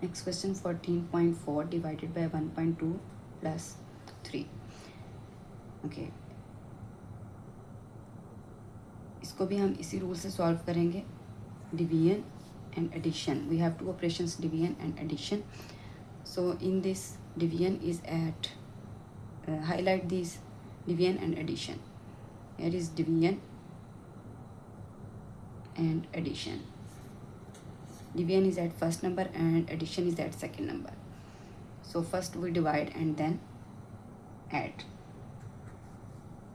Next question 14.4 divided by 1.2 plus 3। Okay, इसको भी हम इसी रूल से सॉल्व करेंगे, division and addition. We have two operations, division and addition. So in this, division is at highlight these division and addition. Here is division and addition. Division is at first number and addition is at second number. So first we divide and then add.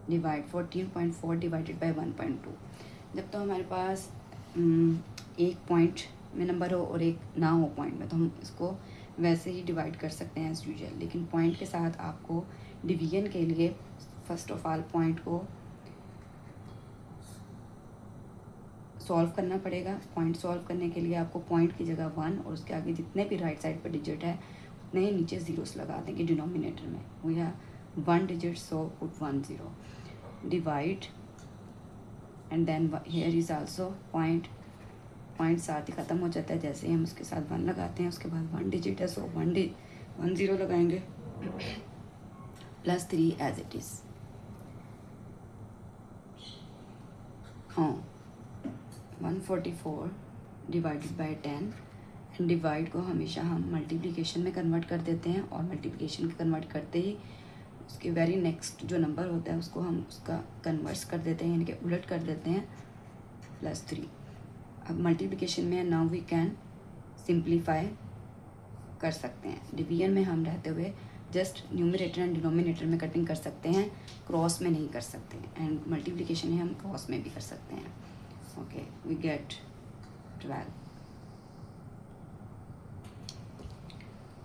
Divide 14.4 divided by 1.2. जब तो हमारे पास एक point में number हो और एक ना हो पॉइंट में, तो हम इसको वैसे ही डिवाइड कर सकते हैं एज यूजुअल. लेकिन पॉइंट के साथ आपको डिवीजन के लिए फर्स्ट ऑफ ऑल पॉइंट को सॉल्व करना पड़ेगा. पॉइंट सॉल्व करने के लिए आपको पॉइंट की जगह 1 और उसके आगे जितने भी राइट साइड पर डिजिट है उतने ही नीचे ज़ीरोस लगा देंगे डिनोमिनेटर में. We have 1 digit, so put 1 0. Divide and then here is also point. Point साथ ही ख़त्म हो जाता है जैसे ही हम उसके साथ 1 लगाते हैं. उसके बाद 1 डिजिट है, सो 1 0 लगाएंगे. Plus 3 as it is. हाँ, 144 डिवाइडेड बाय 10. एंड डिवाइड को हमेशा हम मल्टीप्लिकेशन में कन्वर्ट कर देते हैं और मल्टीप्लिकेशन के कन्वर्ट करते ही उसके वेरी नेक्स्ट जो नंबर होता है उसको हम उसका कन्वर्स कर देते हैं, यानी कि उलट कर देते हैं, प्लस 3. अब मल्टीप्लिकेशन में नाउ वी कैन सिंप्लीफाई कर सकते हैं. डिवीजन में हम रहते हुए जस्ट न्यूमरेटर एंड डिनोमिनेटर में कटिंग कर सकते हैं, क्रॉस में नहीं कर सकते. एंड मल्टीप्लिकेशन में हम क्रॉस में भी कर सकते हैं. Okay, we get 12.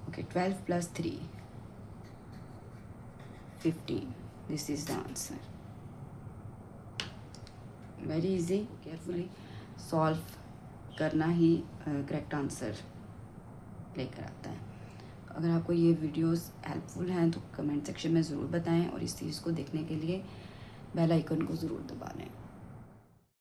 Okay, 12 plus 3 15. This is the answer. Very easy. Carefully solve करना ही करेक्ट आंसर लेकर आता है. अगर आपको ये वीडियोस हेल्पफुल हैं तो कमेंट सेक्शन में ज़रूर बताएं और इस चीज़ को देखने के लिए बेल आइकन को ज़रूर दबा लें.